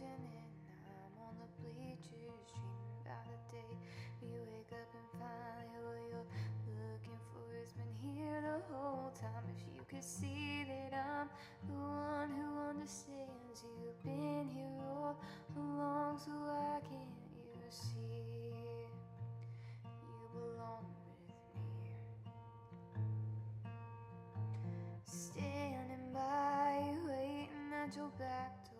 imagining I'm on the bleachers, dreaming about a day where you wake up and find what you're looking for has been here the whole time. If you could see that I'm the one who understands, you've been here all along, so why can't you see you belong with me? Standing by, waiting at your back door,